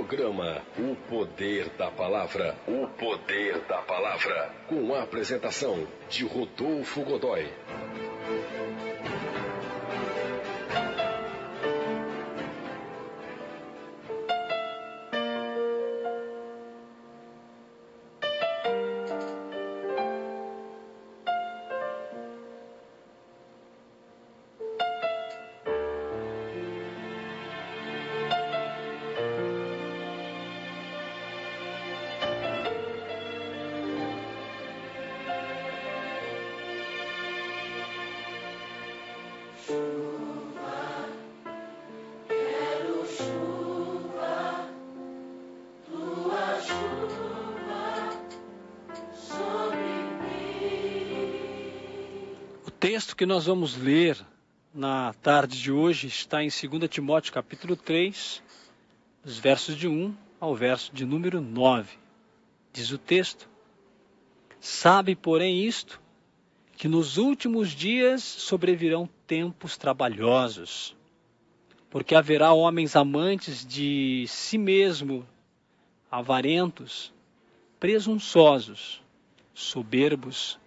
Programa O Poder da Palavra. O Poder da Palavra. Com a apresentação de Rodolfo Godoy. O texto que nós vamos ler na tarde de hoje está em 2 Timóteo capítulo 3, os versos de 1 ao verso de número 9. Diz o texto: Sabe, porém, isto, que nos últimos dias sobrevirão tempos trabalhosos, porque haverá homens amantes de si mesmo, avarentos, presunçosos, soberbos,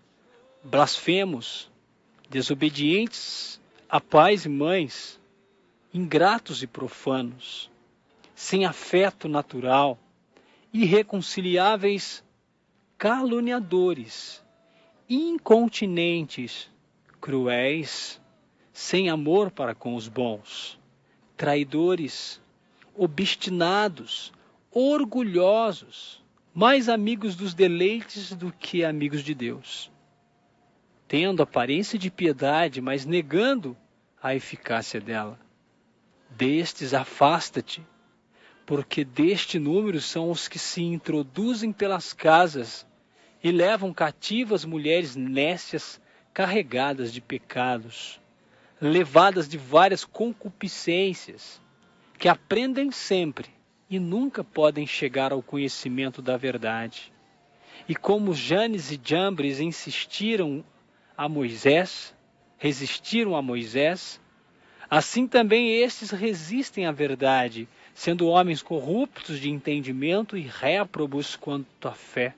blasfemos, desobedientes a pais e mães, ingratos e profanos, sem afeto natural, irreconciliáveis, caluniadores, incontinentes, cruéis, sem amor para com os bons, traidores, obstinados, orgulhosos, mais amigos dos deleites do que amigos de Deus, tendo aparência de piedade, mas negando a eficácia dela. Destes afasta-te, porque deste número são os que se introduzem pelas casas e levam cativas mulheres nécias carregadas de pecados, levadas de várias concupiscências, que aprendem sempre e nunca podem chegar ao conhecimento da verdade. E como Janes e Jambres resistiram a Moisés, assim também estes resistem à verdade, sendo homens corruptos de entendimento e réprobos quanto à fé.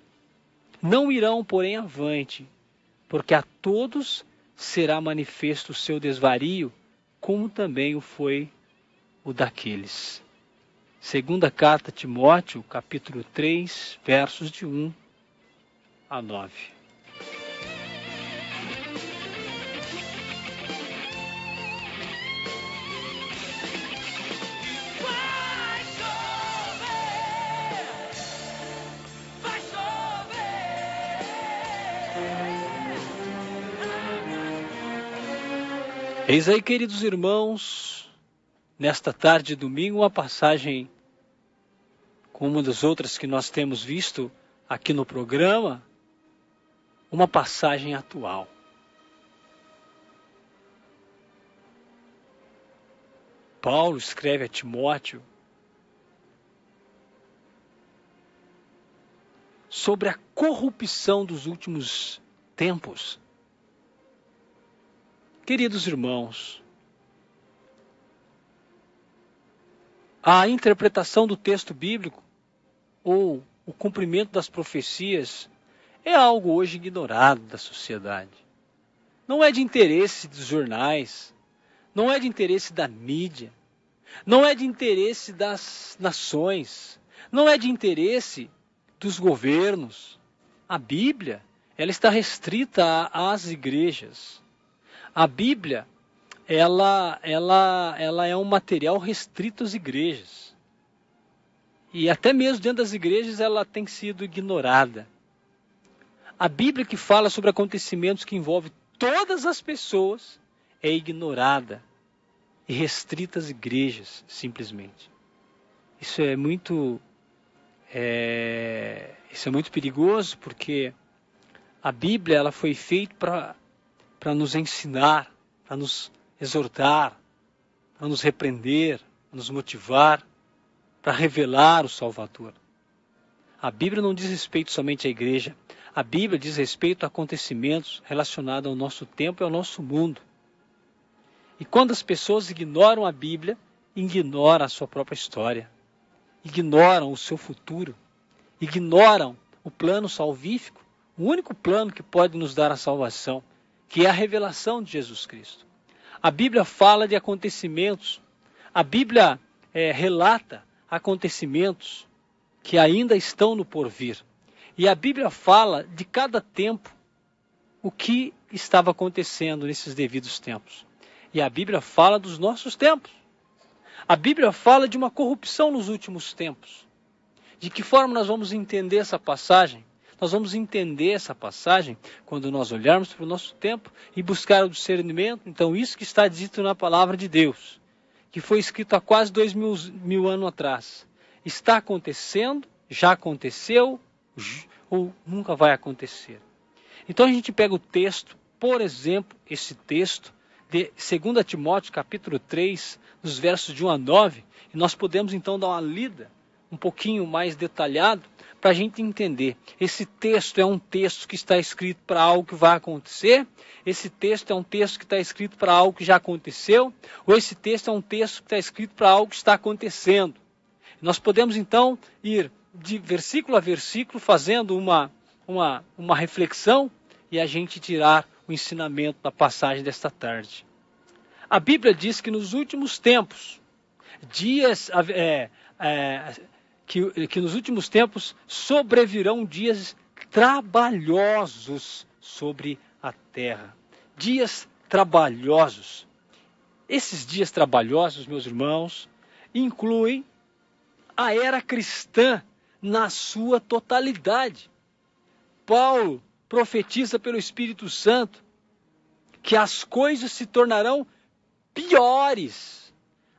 Não irão, porém, avante, porque a todos será manifesto o seu desvario, como também o foi o daqueles. Segunda carta a Timóteo, capítulo 3, versos de 1 a 9. Eis aí, queridos irmãos, nesta tarde de domingo, uma passagem como uma das outras que nós temos visto aqui no programa, uma passagem atual. Paulo escreve a Timóteo sobre a corrupção dos últimos tempos. Queridos irmãos, a interpretação do texto bíblico ou o cumprimento das profecias é algo hoje ignorado da sociedade. Não é de interesse dos jornais, não é de interesse da mídia, não é de interesse das nações, não é de interesse dos governos. A Bíblia, ela está restrita às igrejas. A Bíblia, ela é um material restrito às igrejas. E até mesmo dentro das igrejas ela tem sido ignorada. A Bíblia que fala sobre acontecimentos que envolvem todas as pessoas é ignorada e restrita às igrejas, simplesmente. Isso é muito perigoso, porque a Bíblia ela foi feita para nos ensinar, para nos exortar, para nos repreender, para nos motivar, para revelar o Salvador. A Bíblia não diz respeito somente à igreja. A Bíblia diz respeito a acontecimentos relacionados ao nosso tempo e ao nosso mundo. E quando as pessoas ignoram a Bíblia, ignoram a sua própria história. ignoram o seu futuro, ignoram o plano salvífico, o único plano que pode nos dar a salvação, que é a revelação de Jesus Cristo. A Bíblia fala de acontecimentos, a Bíblia relata acontecimentos que ainda estão no porvir. E a Bíblia fala de cada tempo o que estava acontecendo nesses devidos tempos. E a Bíblia fala dos nossos tempos. A Bíblia fala de uma corrupção nos últimos tempos. De que forma nós vamos entender essa passagem? Nós vamos entender essa passagem quando nós olharmos para o nosso tempo e buscar o discernimento. Então, isso que está dito na palavra de Deus, que foi escrito há quase 2000 anos atrás, está acontecendo, já aconteceu ou nunca vai acontecer. Então, a gente pega o texto, por exemplo, esse texto de 2 Timóteo, capítulo 3, dos versos de 1 a 9, e nós podemos então dar uma lida um pouquinho mais detalhado para a gente entender. Esse texto é um texto que está escrito para algo que vai acontecer? Esse texto é um texto que está escrito para algo que já aconteceu? Ou esse texto é um texto que está escrito para algo que está acontecendo? Nós podemos então ir de versículo a versículo fazendo uma reflexão e a gente tirar o ensinamento da passagem desta tarde. A Bíblia diz que nos últimos tempos, que nos últimos tempos sobrevirão dias trabalhosos sobre a terra. Dias trabalhosos. Esses dias trabalhosos, meus irmãos, incluem a era cristã na sua totalidade. Paulo profetiza pelo Espírito Santo que as coisas se tornarão piores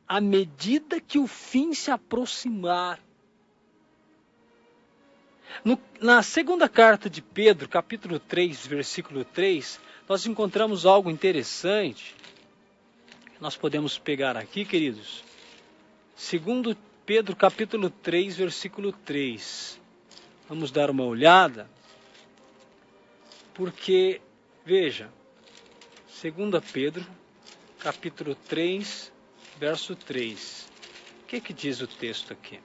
à medida que o fim se aproximar. Na segunda carta de Pedro, capítulo 3, versículo 3, nós encontramos algo interessante. Nós podemos pegar aqui, queridos. Segundo Pedro, capítulo 3, versículo 3. Vamos dar uma olhada. Porque, veja, 2 Pedro, capítulo 3, verso 3. O que diz o texto aqui?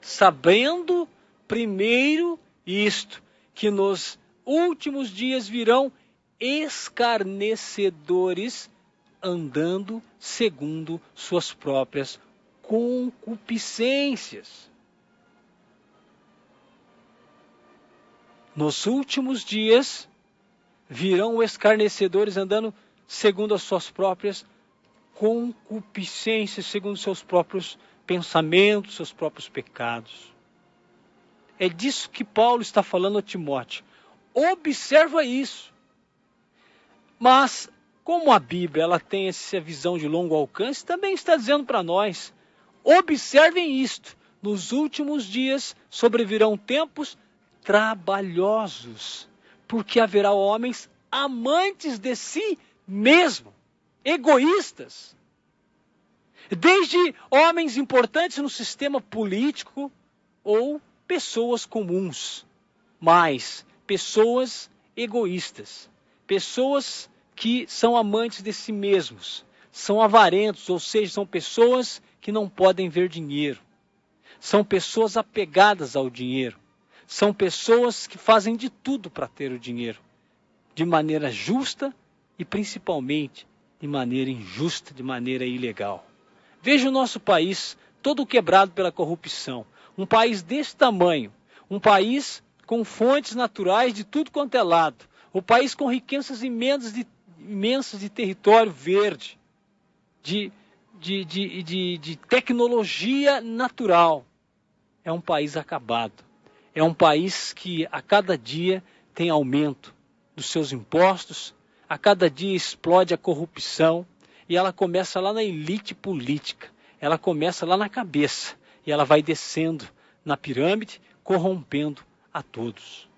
Sabendo primeiro isto, que nos últimos dias virão escarnecedores, andando segundo suas próprias concupiscências. Nos últimos dias virão escarnecedores andando segundo as suas próprias concupiscências, segundo seus próprios pensamentos, seus próprios pecados. É disso que Paulo está falando a Timóteo. Observa isso. Mas, como a Bíblia ela tem essa visão de longo alcance, também está dizendo para nós, observem isto, nos últimos dias sobrevirão tempos trabalhosos, porque haverá homens amantes de si mesmo, egoístas. Desde homens importantes no sistema político ou pessoas comuns, mas pessoas egoístas, pessoas que são amantes de si mesmos, são avarentos, ou seja, são pessoas que não podem ver dinheiro, são pessoas apegadas ao dinheiro, são pessoas que fazem de tudo para ter o dinheiro, de maneira justa e principalmente de maneira injusta, de maneira ilegal. Veja o nosso país todo quebrado pela corrupção. Um país desse tamanho, um país com fontes naturais de tudo quanto é lado, um país com riquezas imensas de território verde, de tecnologia natural. É um país acabado. É um país que a cada dia tem aumento dos seus impostos, a cada dia explode a corrupção e ela começa lá na elite política, ela começa lá na cabeça. E ela vai descendo na pirâmide, corrompendo a todos.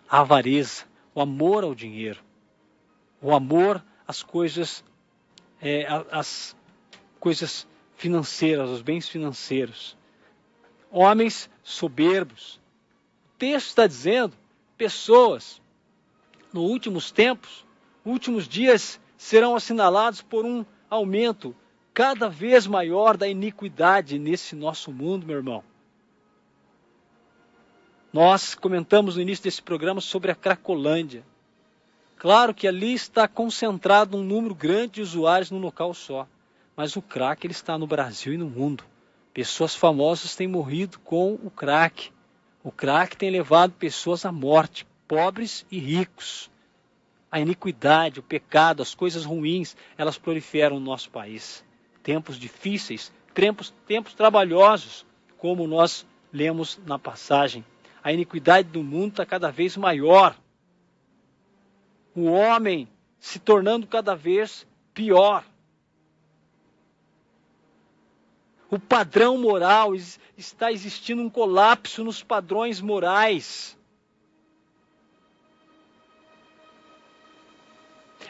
A avareza, o amor ao dinheiro, o amor às coisas, às coisas financeiras, aos bens financeiros. Homens soberbos. O texto está dizendo, pessoas, nos últimos tempos, últimos dias serão assinalados por um aumento cada vez maior da iniquidade nesse nosso mundo, meu irmão. Nós comentamos no início desse programa sobre a Cracolândia. Claro que ali está concentrado um número grande de usuários num local só. Mas o crack ele está no Brasil e no mundo. Pessoas famosas têm morrido com o crack. O crack tem levado pessoas à morte, pobres e ricos. A iniquidade, o pecado, as coisas ruins, elas proliferam no nosso país. Tempos difíceis, tempos trabalhosos, como nós lemos na passagem. A iniquidade do mundo está cada vez maior. O homem se tornando cada vez pior. O padrão moral, está existindo um colapso nos padrões morais.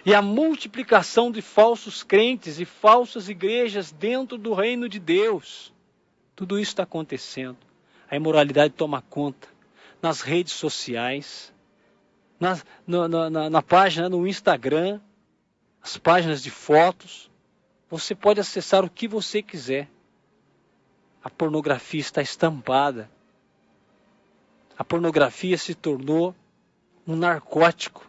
E a multiplicação de falsos crentes e falsas igrejas dentro do reino de Deus. Tudo isso está acontecendo. A imoralidade toma conta. Nas redes sociais, na página, no Instagram, as páginas de fotos. Você pode acessar o que você quiser. A pornografia está estampada. A pornografia se tornou um narcótico.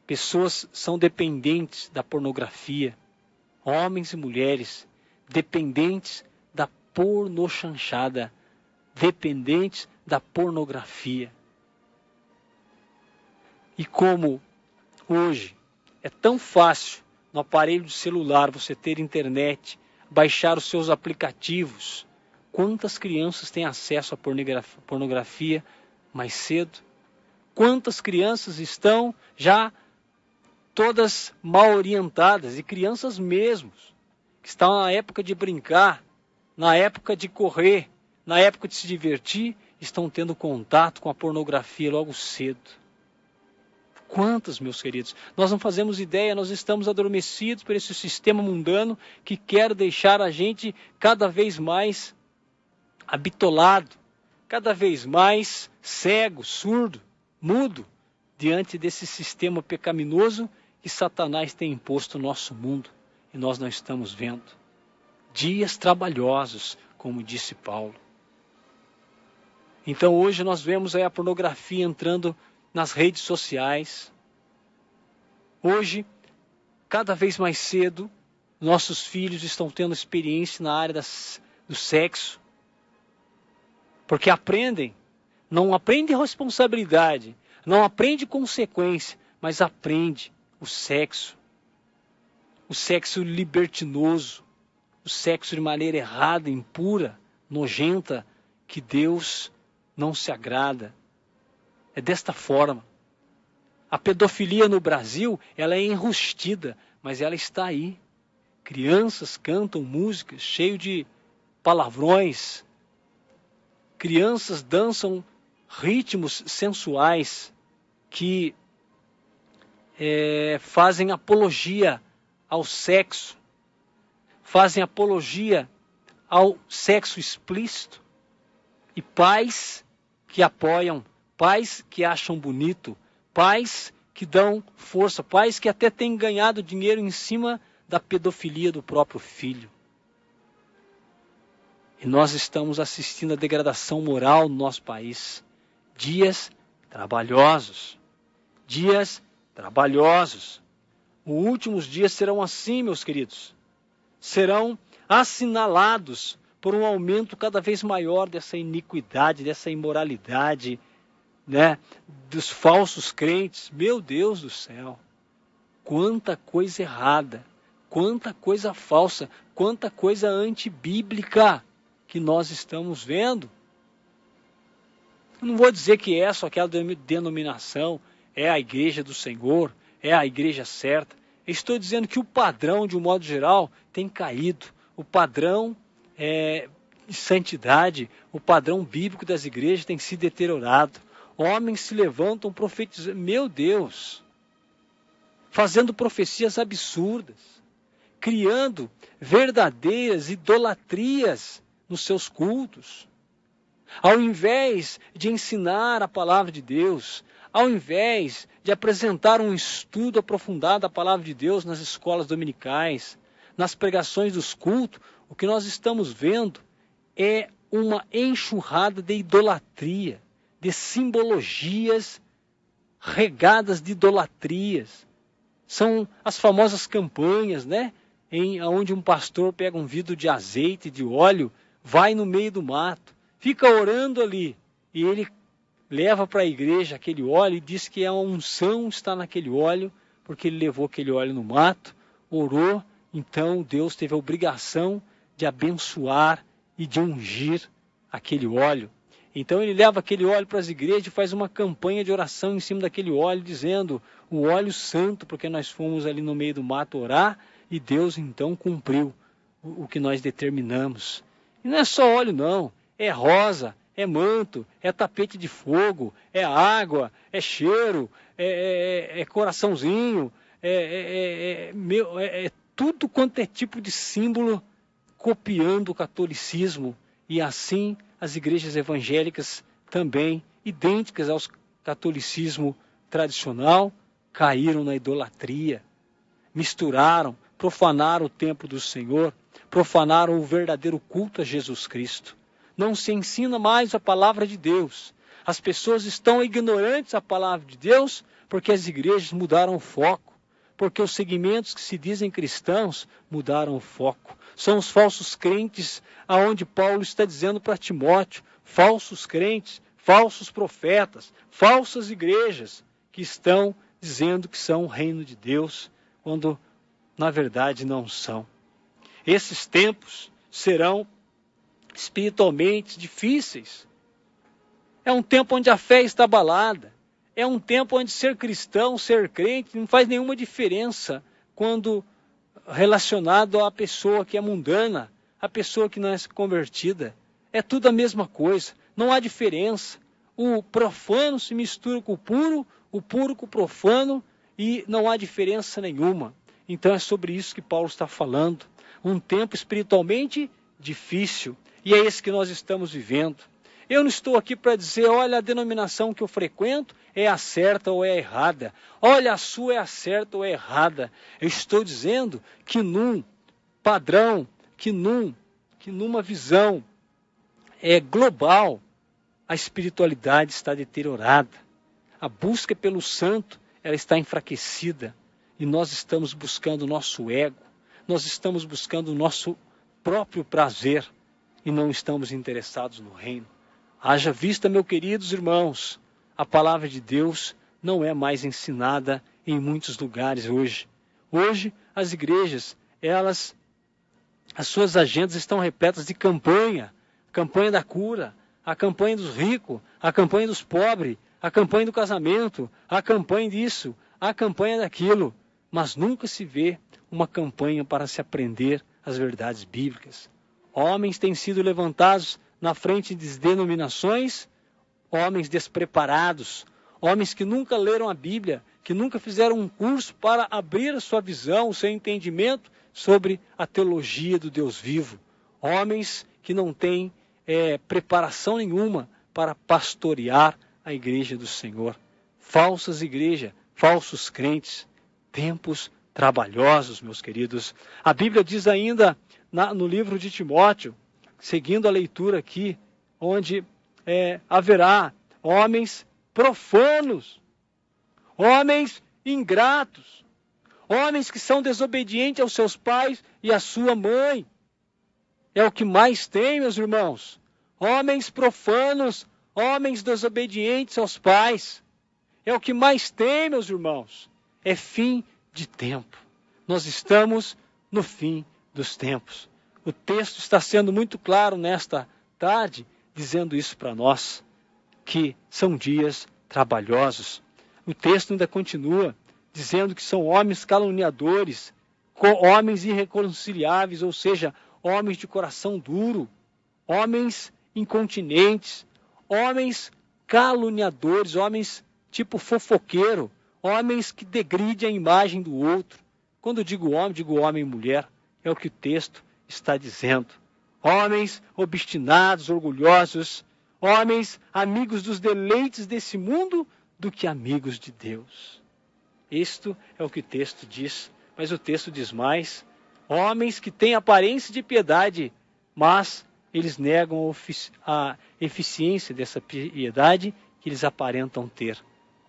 Pessoas são dependentes da pornografia. Homens e mulheres dependentes da pornochanchada. Dependentes da pornografia. E como hoje é tão fácil no aparelho de celular você ter internet, baixar os seus aplicativos, quantas crianças têm acesso à pornografia mais cedo? Quantas crianças estão já todas mal orientadas, e crianças mesmo, que estão na época de brincar, na época de correr, na época de se divertir, estão tendo contato com a pornografia logo cedo. Quantas, meus queridos? Nós não fazemos ideia, nós estamos adormecidos por esse sistema mundano que quer deixar a gente cada vez mais habitolado, cada vez mais cego, surdo, mudo, diante desse sistema pecaminoso que Satanás tem imposto no nosso mundo e nós não estamos vendo. Dias trabalhosos, como disse Paulo. Então hoje nós vemos aí a pornografia entrando nas redes sociais. Hoje, cada vez mais cedo, nossos filhos estão tendo experiência na área do sexo. Porque aprendem, não aprendem responsabilidade, não aprende consequência, mas aprende o sexo libertinoso, o sexo de maneira errada, impura, nojenta, que Deus não se agrada. É desta forma. A pedofilia no Brasil, ela é enrustida, mas ela está aí. Crianças cantam músicas cheias de palavrões. Crianças dançam ritmos sensuais que fazem apologia ao sexo, fazem apologia ao sexo explícito. E pais que apoiam, pais que acham bonito, pais que dão força, pais que até têm ganhado dinheiro em cima da pedofilia do próprio filho. E nós estamos assistindo a degradação moral no nosso país. Dias trabalhosos. Dias trabalhosos. Os últimos dias serão assim, meus queridos. Serão assinalados por um aumento cada vez maior dessa iniquidade, dessa imoralidade, né, dos falsos crentes. Meu Deus do céu, quanta coisa errada, quanta coisa falsa, quanta coisa antibíblica que nós estamos vendo. Eu não vou dizer que essa ou aquela denominação é a igreja do Senhor, é a igreja certa. Eu estou dizendo que o padrão, de um modo geral, tem caído. O padrão de santidade, o padrão bíblico das igrejas tem se deteriorado. Homens se levantam profetizando, meu Deus, fazendo profecias absurdas, criando verdadeiras idolatrias nos seus cultos. Ao invés de ensinar a palavra de Deus, ao invés de apresentar um estudo aprofundado da palavra de Deus nas escolas dominicais, nas pregações dos cultos, o que nós estamos vendo é uma enxurrada de idolatria, de simbologias regadas de idolatrias. São as famosas campanhas, né? Onde um pastor pega um vidro de azeite, de óleo, vai no meio do mato, fica orando ali, e ele leva para a igreja aquele óleo e diz que a unção está naquele óleo, porque ele levou aquele óleo no mato, orou, então Deus teve a obrigação de abençoar e de ungir aquele óleo. Então ele leva aquele óleo para as igrejas e faz uma campanha de oração em cima daquele óleo, dizendo o óleo santo, porque nós fomos ali no meio do mato orar, e Deus então cumpriu o que nós determinamos. E não é só óleo não, é rosa, é manto, é tapete de fogo, é água, é cheiro, é coraçãozinho, é tudo quanto é tipo de símbolo copiando o catolicismo. E assim as igrejas evangélicas também, idênticas ao catolicismo tradicional, caíram na idolatria, misturaram, profanaram o templo do Senhor, profanaram o verdadeiro culto a Jesus Cristo. Não se ensina mais a palavra de Deus. As pessoas estão ignorantes da palavra de Deus porque as igrejas mudaram o foco, porque os segmentos que se dizem cristãos mudaram o foco. São os falsos crentes, aonde Paulo está dizendo para Timóteo, falsos crentes, falsos profetas, falsas igrejas que estão dizendo que são o reino de Deus, quando na verdade não são. Esses tempos serão espiritualmente difíceis. É um tempo onde a fé está abalada. É um tempo onde ser cristão, ser crente, não faz nenhuma diferença quando relacionado à pessoa que é mundana, à pessoa que não é convertida. É tudo a mesma coisa, não há diferença. O profano se mistura com o puro com o profano, e não há diferença nenhuma. Então é sobre isso que Paulo está falando. Um tempo espiritualmente difícil, e é esse que nós estamos vivendo. Eu não estou aqui para dizer, olha, a denominação que eu frequento é a certa ou é a errada. Olha, a sua é a certa ou é a errada. Eu estou dizendo que num padrão, que numa visão global, a espiritualidade está deteriorada. A busca pelo santo, ela está enfraquecida. E nós estamos buscando o nosso ego. Nós estamos buscando o nosso próprio prazer. E não estamos interessados no reino. Haja vista, meus queridos irmãos, a palavra de Deus não é mais ensinada em muitos lugares hoje. Hoje, as igrejas, as suas agendas estão repletas de campanha da cura, a campanha dos ricos, a campanha dos pobres, a campanha do casamento, a campanha disso, a campanha daquilo. Mas nunca se vê uma campanha para se aprender as verdades bíblicas. Homens têm sido levantados na frente de denominações, homens despreparados, homens que nunca leram a Bíblia, que nunca fizeram um curso para abrir a sua visão, o seu entendimento sobre a teologia do Deus vivo. Homens que não têm preparação nenhuma para pastorear a igreja do Senhor. Falsas igrejas, falsos crentes, tempos trabalhosos, meus queridos. A Bíblia diz ainda no livro de Timóteo, seguindo a leitura aqui, onde haverá homens profanos, homens ingratos, homens que são desobedientes aos seus pais e à sua mãe. É o que mais tem, meus irmãos. Homens profanos, homens desobedientes aos pais. É o que mais tem, meus irmãos. É fim de tempo. Nós estamos no fim dos tempos. O texto está sendo muito claro nesta tarde, dizendo isso para nós, que são dias trabalhosos. O texto ainda continua dizendo que são homens caluniadores, homens irreconciliáveis, ou seja, homens de coração duro, homens incontinentes, homens caluniadores, homens tipo fofoqueiro, homens que degridem a imagem do outro. Quando digo homem e mulher, é o que o texto está dizendo. Homens obstinados, orgulhosos, homens amigos dos deleites desse mundo do que amigos de Deus. Isto é o que o texto diz, mas o texto diz mais. Homens que têm aparência de piedade, mas eles negam a eficiência dessa piedade que eles aparentam ter.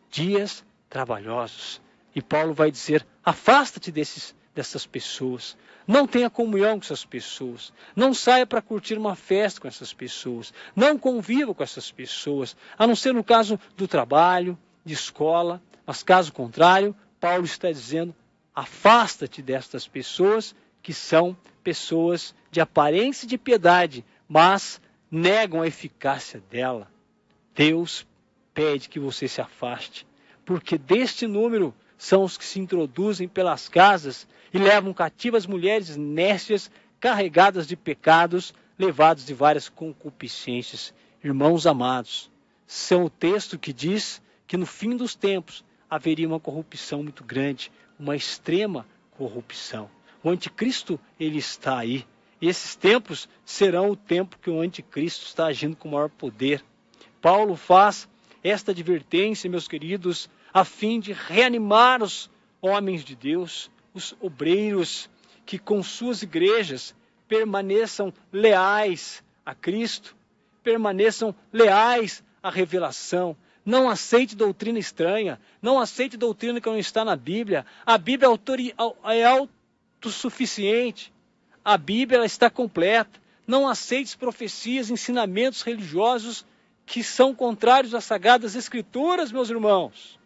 Dias trabalhosos. E Paulo vai dizer, afasta-te dessas pessoas. Não tenha comunhão com essas pessoas. Não saia para curtir uma festa com essas pessoas. Não conviva com essas pessoas. A não ser no caso do trabalho, de escola. Mas caso contrário, Paulo está dizendo, afasta-te destas pessoas que são pessoas de aparência de piedade, mas negam a eficácia dela. Deus pede que você se afaste, porque deste número são os que se introduzem pelas casas e levam cativas mulheres nécias, carregadas de pecados, levados de várias concupiscências. Irmãos amados, são o texto que diz que no fim dos tempos haveria uma corrupção muito grande, uma extrema corrupção. O anticristo, ele está aí. E esses tempos serão o tempo que o anticristo está agindo com maior poder. Paulo faz esta advertência, meus queridos, a fim de reanimar os homens de Deus, os obreiros, que com suas igrejas permaneçam leais a Cristo, permaneçam leais à revelação. Não aceite doutrina estranha, não aceite doutrina que não está na Bíblia. A Bíblia é autossuficiente, a Bíblia ela está completa. Não aceite profecias, ensinamentos religiosos que são contrários às Sagradas Escrituras, meus irmãos.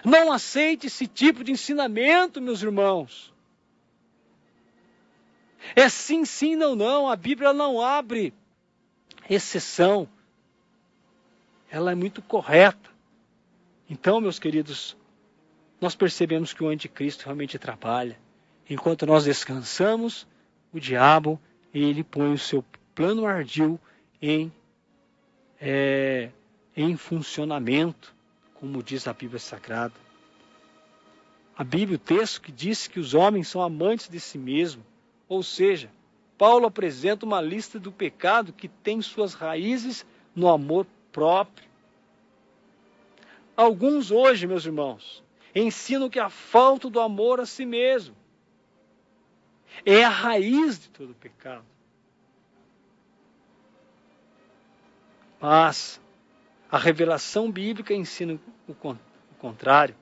Não aceite esse tipo de ensinamento, meus irmãos. É sim, sim, não, não. A Bíblia não abre exceção. Ela é muito correta. Então, meus queridos, nós percebemos que o anticristo realmente trabalha. Enquanto nós descansamos, o diabo, ele põe o seu plano ardil em funcionamento, como diz a Bíblia Sagrada. A Bíblia, o texto que diz que os homens são amantes de si mesmos, ou seja, Paulo apresenta uma lista do pecado que tem suas raízes no amor próprio. Alguns hoje, meus irmãos, ensinam que a falta do amor a si mesmo é a raiz de todo pecado. Mas a revelação bíblica ensina o contrário.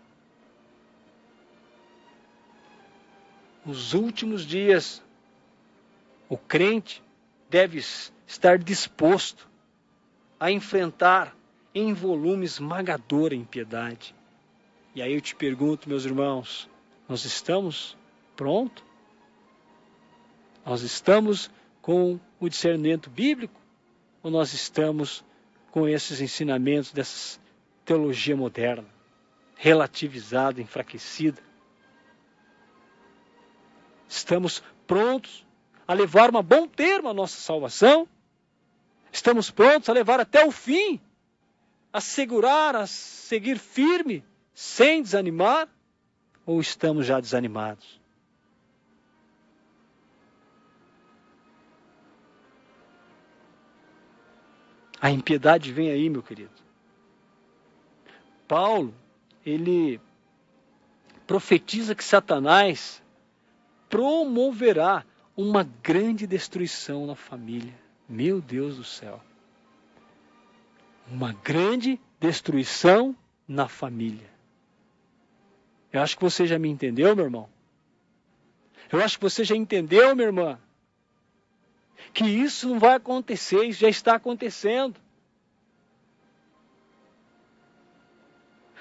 Nos últimos dias, o crente deve estar disposto a enfrentar em volume esmagador a impiedade. E aí eu te pergunto, meus irmãos, nós estamos prontos? Nós estamos com o discernimento bíblico? Ou nós estamos com esses ensinamentos dessa teologia moderna, relativizada, enfraquecida? Estamos prontos a levar uma bom termo a nossa salvação? Estamos prontos a levar até o fim? A seguir firme, sem desanimar? Ou estamos já desanimados? A impiedade vem aí, meu querido. Paulo, ele profetiza que Satanás promoverá uma grande destruição na família. Meu Deus do céu. Uma grande destruição na família. Eu acho que você já me entendeu, meu irmão. Eu acho que você já entendeu, minha irmã, que isso não vai acontecer, isso já está acontecendo.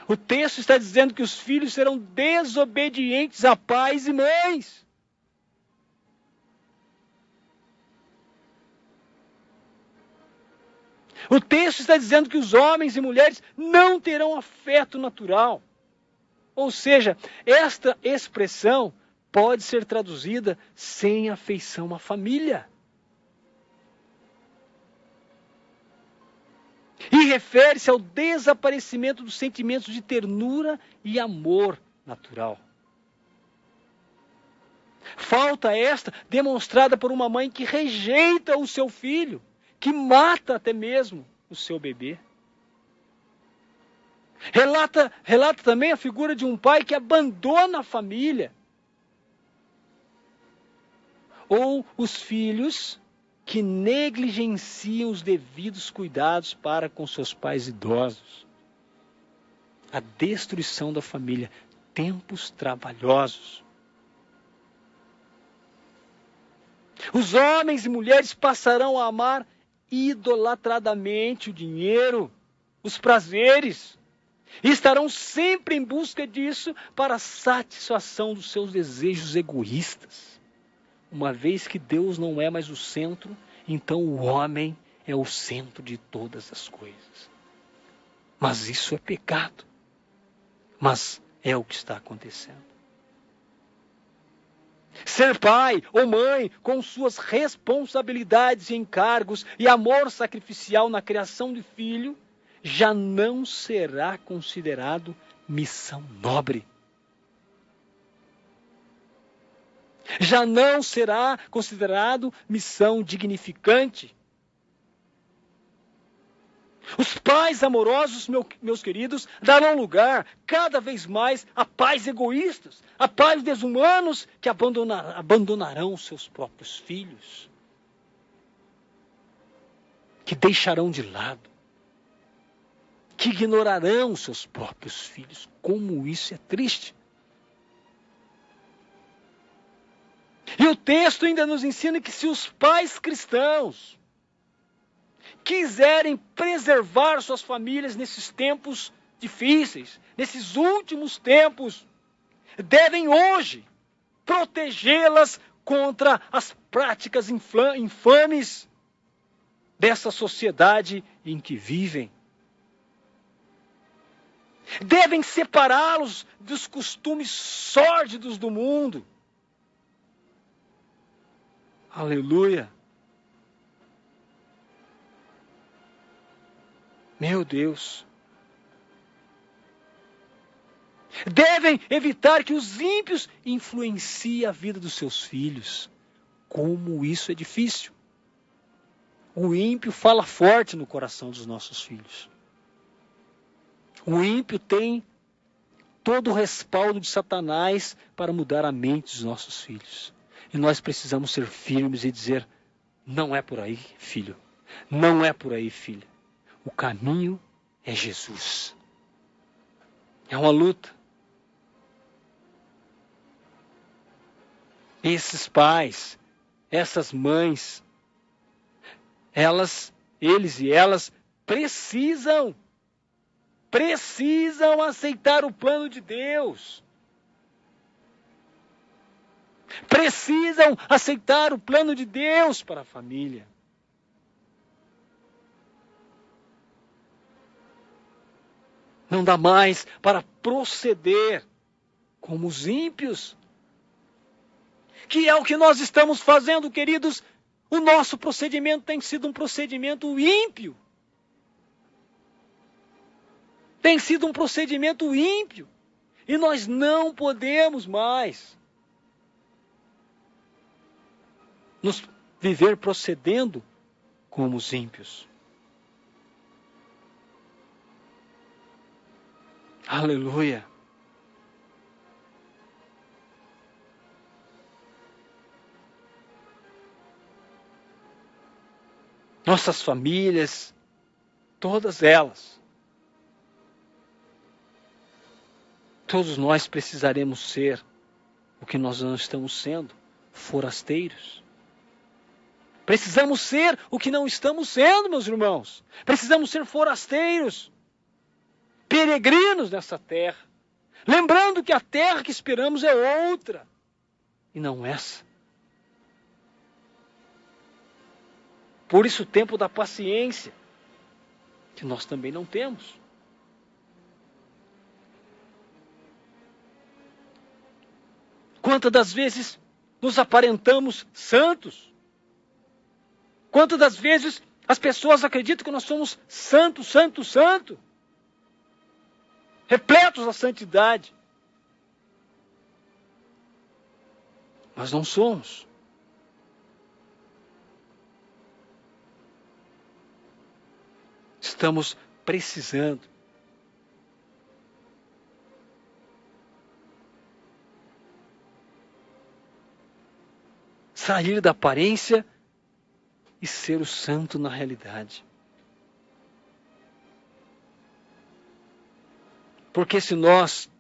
O texto está dizendo que os filhos serão desobedientes a pais e mães. O texto está dizendo que os homens e mulheres não terão afeto natural. Ou seja, esta expressão pode ser traduzida sem afeição à família. E refere-se ao desaparecimento dos sentimentos de ternura e amor natural. Falta esta demonstrada por uma mãe que rejeita o seu filho, que mata até mesmo o seu bebê. Relata também a figura de um pai que abandona a família. ou os filhos que negligenciam os devidos cuidados para com seus pais idosos. A destruição da família, tempos trabalhosos. Os homens e mulheres passarão a amar idolatradamente o dinheiro, os prazeres, e estarão sempre em busca disso para a satisfação dos seus desejos egoístas. Uma vez que Deus não é mais o centro, então o homem é o centro de todas as coisas. Mas isso é pecado. Mas é o que está acontecendo. Ser pai ou mãe com suas responsabilidades e encargos e amor sacrificial na criação de filho já não será considerado missão nobre. Já não será considerado missão dignificante. Os pais amorosos, meus queridos, darão lugar cada vez mais a pais egoístas, a pais desumanos que abandonarão seus próprios filhos, que deixarão de lado, que ignorarão seus próprios filhos. Como isso é triste. E o texto ainda nos ensina que se os pais cristãos quiserem preservar suas famílias nesses tempos difíceis, nesses últimos tempos, devem hoje protegê-las contra as práticas infames dessa sociedade em que vivem. Devem separá-los dos costumes sórdidos do mundo. Aleluia! Meu Deus! Devem evitar que os ímpios influenciem a vida dos seus filhos. Como isso é difícil. O ímpio fala forte no coração dos nossos filhos. O ímpio tem todo o respaldo de Satanás para mudar a mente dos nossos filhos. E nós precisamos ser firmes e dizer, não é por aí, filho. Não é por aí, filha. O caminho é Jesus. É uma luta. Esses pais, essas mães, eles e elas precisam aceitar o plano de Deus. Precisam aceitar o plano de Deus para a família. Não dá mais para proceder como os ímpios. Que é o que nós estamos fazendo, queridos. O nosso procedimento tem sido um procedimento ímpio. Tem sido um procedimento ímpio. E nós não podemos mais nos viver procedendo como os ímpios. Aleluia. Nossas famílias, todas elas, todos nós precisaremos ser o que nós não estamos sendo, forasteiros. Precisamos ser o que não estamos sendo, meus irmãos. Precisamos ser forasteiros, peregrinos nessa terra. Lembrando que a terra que esperamos é outra, e não essa. Por isso o tempo da paciência, que nós também não temos. Quantas das vezes nos aparentamos santos? Quantas das vezes as pessoas acreditam que nós somos santos, repletos da santidade. Mas não somos. Estamos precisando sair da aparência e ser o santo na realidade. Porque se nós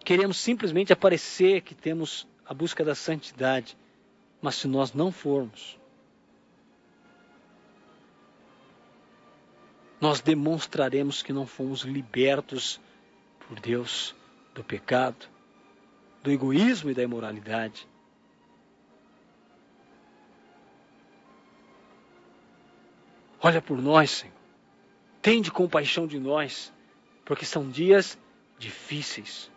queremos simplesmente aparecer que temos a busca da santidade, mas se nós não formos, nós demonstraremos que não fomos libertos por Deus do pecado, do egoísmo e da imoralidade. Olha por nós, Senhor. Tende compaixão de nós, porque são dias difíceis.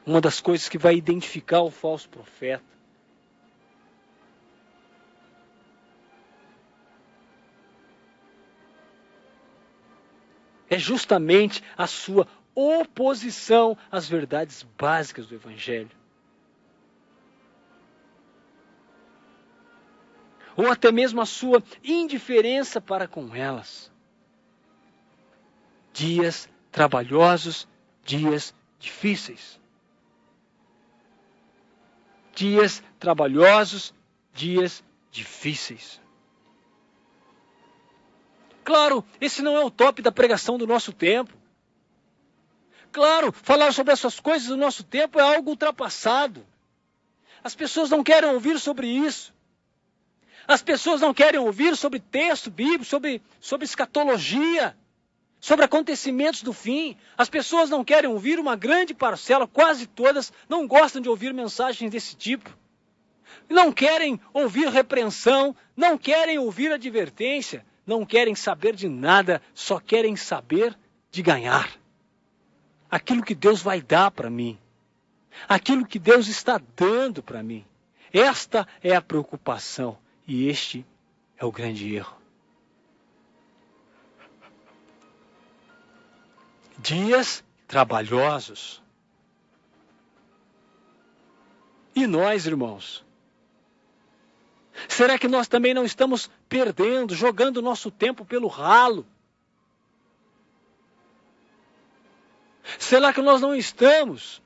Uma das coisas que vai identificar o falso profeta é justamente a sua oposição às verdades básicas do Evangelho. Ou até mesmo a sua indiferença para com elas. Dias trabalhosos, dias difíceis. Dias trabalhosos, dias difíceis. Claro, esse não é o top da pregação do nosso tempo. Claro, falar sobre essas coisas do nosso tempo é algo ultrapassado. As pessoas não querem ouvir sobre isso. As pessoas não querem ouvir sobre texto bíblico, sobre escatologia, sobre acontecimentos do fim. As pessoas não querem ouvir, uma grande parcela, quase todas, não gostam de ouvir mensagens desse tipo. Não querem ouvir repreensão, não querem ouvir advertência, não querem saber de nada, só querem saber de ganhar. Aquilo que Deus vai dar para mim. Aquilo que Deus está dando para mim. Esta é a preocupação e este é o grande erro. Dias trabalhosos. E nós, irmãos? Será que nós também não estamos perdendo, jogando o nosso tempo pelo ralo? Será que nós não estamos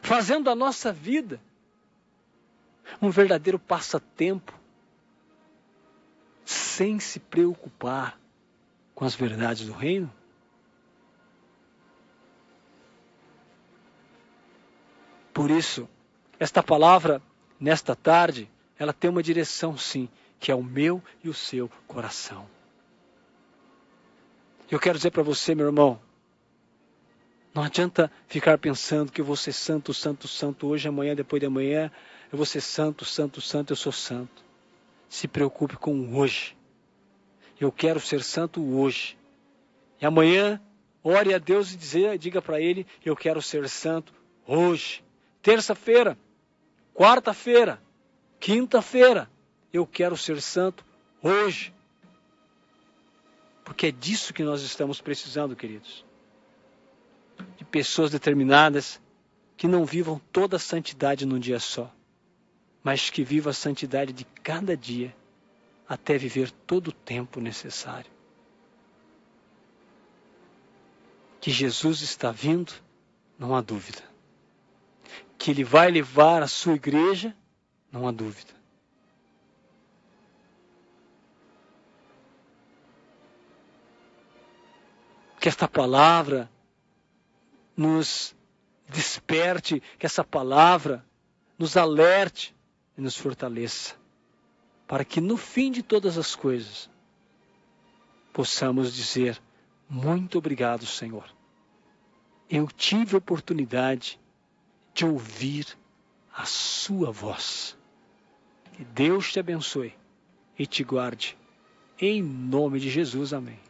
fazendo da nossa vida um verdadeiro passatempo, sem se preocupar com as verdades do reino? Por isso, esta palavra, nesta tarde, ela tem uma direção sim, que é o meu e o seu coração. Eu quero dizer para você, meu irmão, não adianta ficar pensando que eu vou ser santo, santo, santo hoje, amanhã, depois de amanhã, eu vou ser santo, santo, santo, eu sou santo. Se preocupe com o hoje. Eu quero ser santo hoje. E amanhã, ore a Deus e diga para Ele, eu quero ser santo hoje. Terça-feira, quarta-feira, quinta-feira, eu quero ser santo hoje. Porque é disso que nós estamos precisando, queridos. De pessoas determinadas que não vivam toda a santidade num dia só, mas que vivam a santidade de cada dia, até viver todo o tempo necessário. Que Jesus está vindo, não há dúvida. Que Ele vai levar a sua igreja, não há dúvida. Que esta palavra nos desperte, que essa palavra nos alerte e nos fortaleça, para que no fim de todas as coisas possamos dizer, muito obrigado, Senhor. Eu tive a oportunidade de ouvir a sua voz. Que Deus te abençoe e te guarde. Em nome de Jesus, amém.